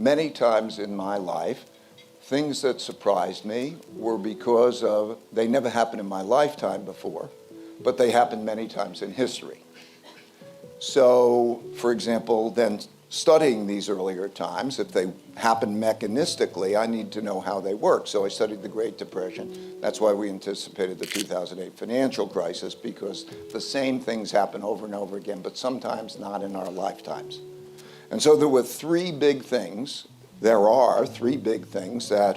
many times in my life, things that surprised me were because of, they never happened in my lifetime before, but they happened many times in history. So, for example, then studying these earlier times, if they happen mechanistically, I need to know how they work. So I studied the Great Depression. That's why we anticipated the 2008 financial crisis, because the same things happen over and over again, but sometimes not in our lifetimes. And so there are three big things that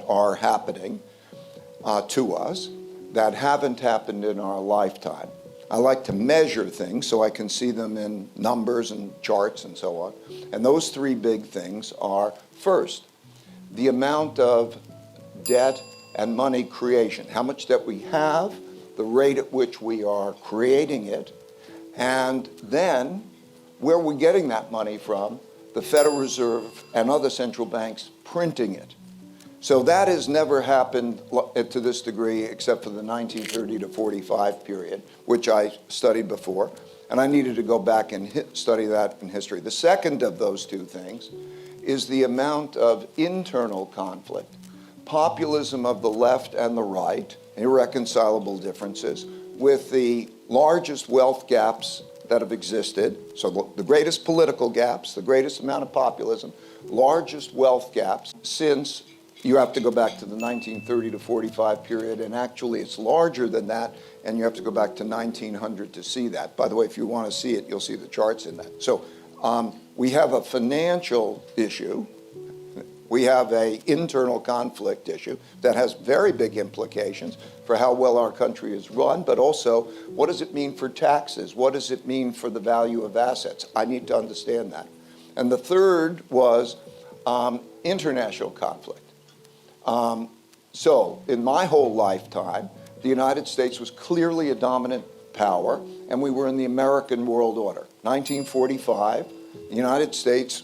are happening to us that haven't happened in our lifetime. I like to measure things so I can see them in numbers and charts and so on. And those three big things are, first, the amount of debt and money creation, how much debt we have, the rate at which we are creating it, and then where we're getting that money from, the Federal Reserve and other central banks printing it. So that has never happened to this degree except for the 1930 to 45 period, which I studied before, and I needed to go back and study that in history. The second of those two things is the amount of internal conflict, populism of the left and the right, irreconcilable differences, with the largest wealth gaps that have existed, so the greatest political gaps, the greatest amount of populism, largest wealth gaps since, you have to go back to the 1930 to 45 period, and actually it's larger than that, and you have to go back to 1900 to see that. By the way, if you want to see it, you'll see the charts in that. So we have a financial issue. We have an internal conflict issue that has very big implications for how well our country is run, but also what does it mean for taxes? What does it mean for the value of assets? I need to understand that. And the third was international conflict. So in my whole lifetime, the United States was clearly a dominant power, and we were in the American world order. 1945, the United States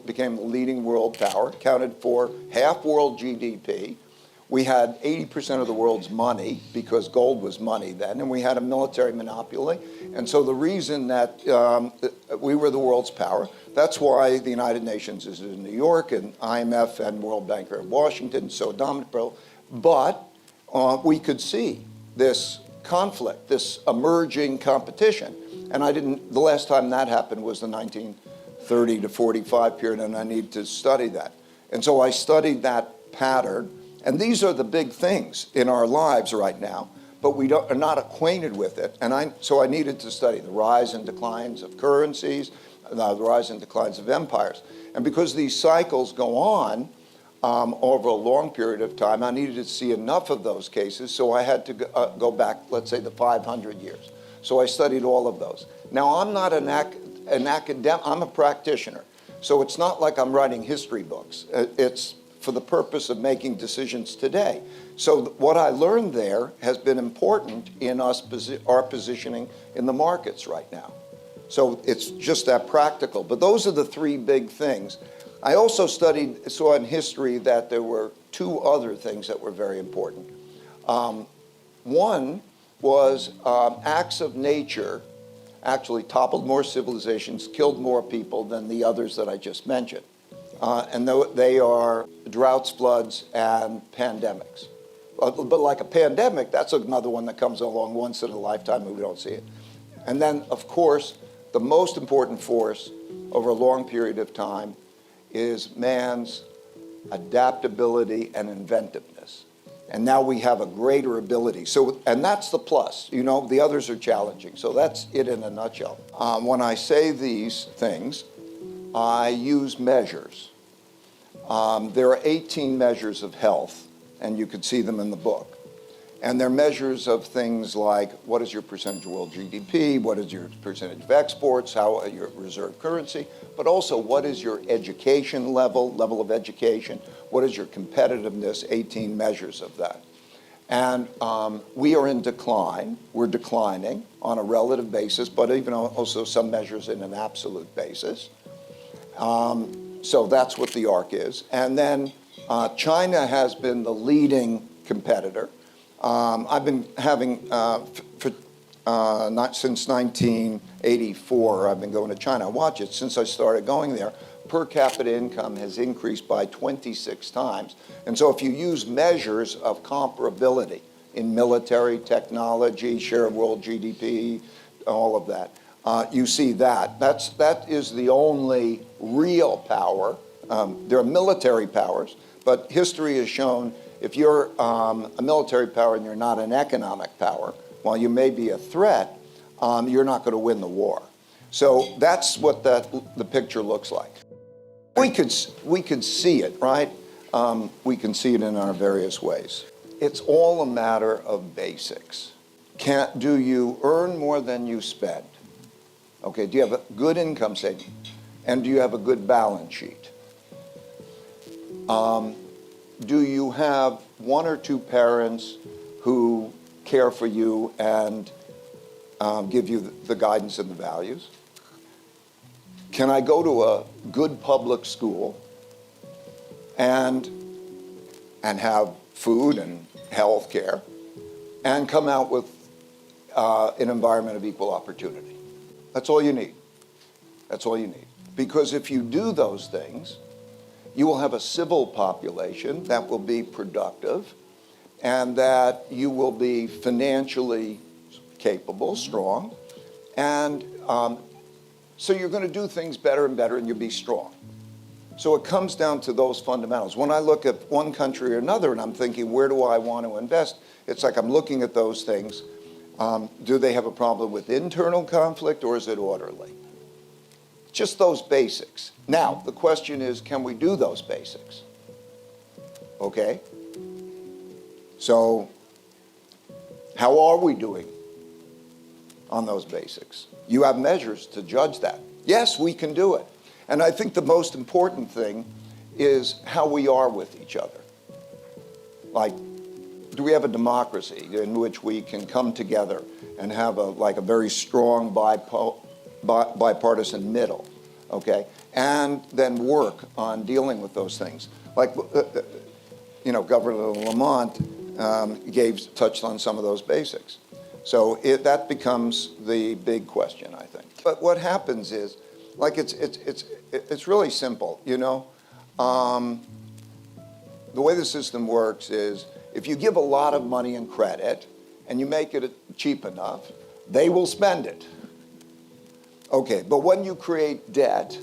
became the leading world power, accounted for half world GDP. We had 80% of the world's money, because gold was money then, and we had a military monopoly. And so the reason that we were the world's power, that's why the United Nations is in New York, and IMF and World Bank are in Washington, so dominant. But we could see this conflict, this emerging competition. And the last time that happened was the 1930 to 45 period, and I need to study that. And so I studied that pattern. And these are the big things in our lives right now, but we are not acquainted with it. And so I needed to study the rise and declines of currencies, the rise and declines of empires. And because these cycles go on over a long period of time, I needed to see enough of those cases, so I had to go back, let's say, the 500 years. So I studied all of those. Now, I'm not an academic, I'm a practitioner. So it's not like I'm writing history books. It's for the purpose of making decisions today. So what I learned there has been important in our positioning in the markets right now. So it's just that practical. But those are the three big things. I also saw in history that there were two other things that were very important. One was acts of nature actually toppled more civilizations, killed more people than the others that I just mentioned. And they are droughts, floods, and pandemics. But like a pandemic, that's another one that comes along once in a lifetime and we don't see it. And then, of course, the most important force over a long period of time is man's adaptability and inventiveness. And now we have a greater ability. And that's the plus. You know, the others are challenging. So that's it in a nutshell. When I say these things, I use measures. There are 18 measures of health, and you could see them in the book. And they're measures of things like, what is your percentage of world GDP, what is your percentage of exports, how your reserve currency, but also what is your education level of education, what is your competitiveness, 18 measures of that. And we are in decline. We're declining on a relative basis, but even also some measures in an absolute basis. So that's what the arc is. And then China has been the leading competitor. I've been having, since 1984, I've been going to China. I watch it since I started going there. per capita income has increased by 26 times. And so if you use measures of comparability in military, technology, share of world GDP, all of that, you see that. That is the only real power. There are military powers, but history has shown if you're a military power and you're not an economic power, while you may be a threat, you're not going to win the war. So that's what the picture looks like. We could see it, right? We can see it in our various ways. It's all a matter of basics. Do you earn more than you spend? Okay, do you have a good income statement? And do you have a good balance sheet? Do you have one or two parents who care for you and give you the guidance and the values? Can I go to a good public school and have food and health care and come out with an environment of equal opportunity? That's all you need. That's all you need. Because if you do those things, you will have a civil population that will be productive and that you will be financially capable, strong, and so you're going to do things better and better and you'll be strong. So it comes down to those fundamentals. When I look at one country or another and I'm thinking, where do I want to invest? It's like I'm looking at those things. Do they have a problem with internal conflict or is it orderly? Just those basics. Now, the question is, can we do those basics? Okay? So, how are we doing on those basics? You have measures to judge that. Yes, we can do it. And I think the most important thing is how we are with each other. Like, do we have a democracy in which we can come together and have a very strong bipartisan middle, okay? And then work on dealing with those things. Like, Governor Lamont touched on some of those basics. So that becomes the big question, I think. But what happens is, like, it's really simple, The way the system works is, if you give a lot of money in credit and you make it cheap enough, they will spend it. Okay, but when you create debt,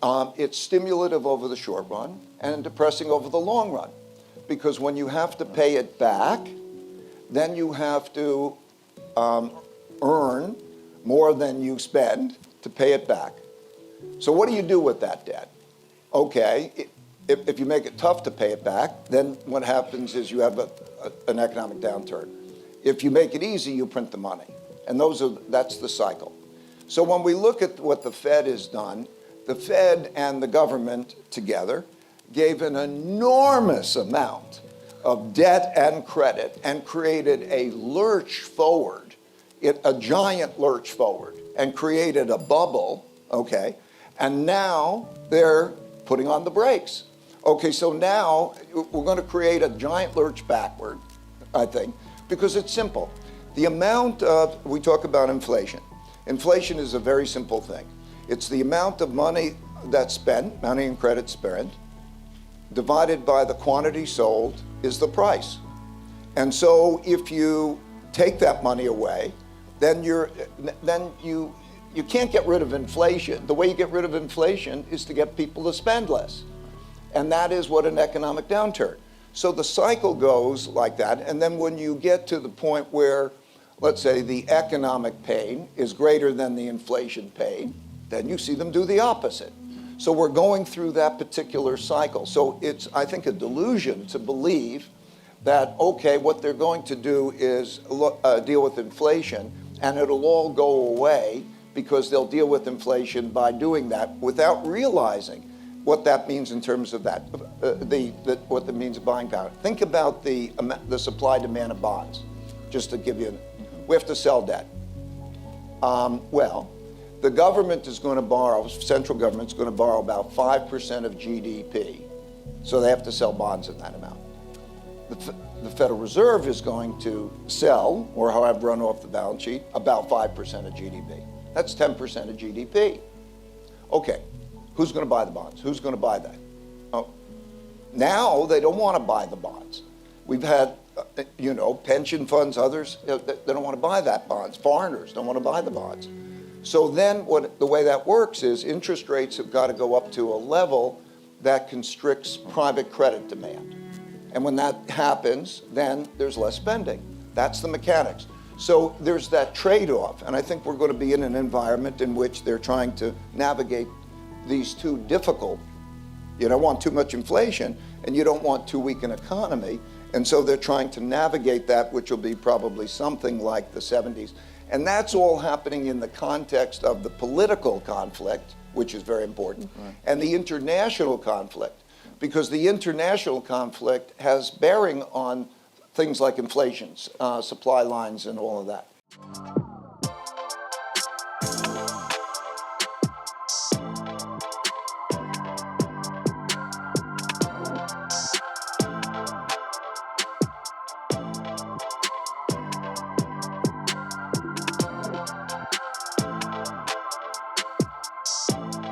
it's stimulative over the short run and depressing over the long run. Because when you have to pay it back, then you have to earn more than you spend to pay it back. So what do you do with that debt? Okay, if you make it tough to pay it back, then what happens is you have an economic downturn. If you make it easy, you print the money. And that's the cycle. So when we look at what the Fed has done, the Fed and the government together gave an enormous amount of debt and credit and created a lurch forward, a giant lurch forward, and created a bubble, okay? And now they're putting on the brakes. Okay, so now we're going to create a giant lurch backward, I think, because it's simple. The amount of, we talk about inflation. Inflation is a very simple thing. It's the amount of money that's spent, money and credit spent, divided by the quantity sold is the price. And so if you take that money away, then you can't get rid of inflation. The way you get rid of inflation is to get people to spend less. And that is what an economic downturn. So the cycle goes like that, and then when you get to the point where, let's say, the economic pain is greater than the inflation pain, then you see them do the opposite. So we're going through that particular cycle. So it's, I think, a delusion to believe that, okay, what they're going to do is deal with inflation, and it'll all go away because they'll deal with inflation by doing that without realizing what that means in terms of that, what that means of buying power. Think about the supply-demand of bonds, just to give you, we have to sell debt. Well, the government is going to borrow, central government is going to borrow about 5% of GDP. So they have to sell bonds in that amount. The Federal Reserve is going to sell, or however run off the balance sheet, about 5% of GDP. That's 10% of GDP. Okay, Who's going to buy the bonds? Who's going to buy that? Oh, now they don't want to buy the bonds. We've had, pension funds, others, they don't want to buy that bonds. Foreigners don't want to buy the bonds. So then the way that works is interest rates have got to go up to a level that constricts private credit demand. And when that happens, then there's less spending. That's the mechanics. So there's that trade-off, and I think we're going to be in an environment in which they're trying to navigate these two difficult. You don't want too much inflation, and you don't want too weak an economy, and so they're trying to navigate that, which will be probably something like the 70s. And that's all happening in the context of the political conflict, which is very important, right, and the international conflict, because the international conflict has bearing on things like inflation, supply lines, and all of that.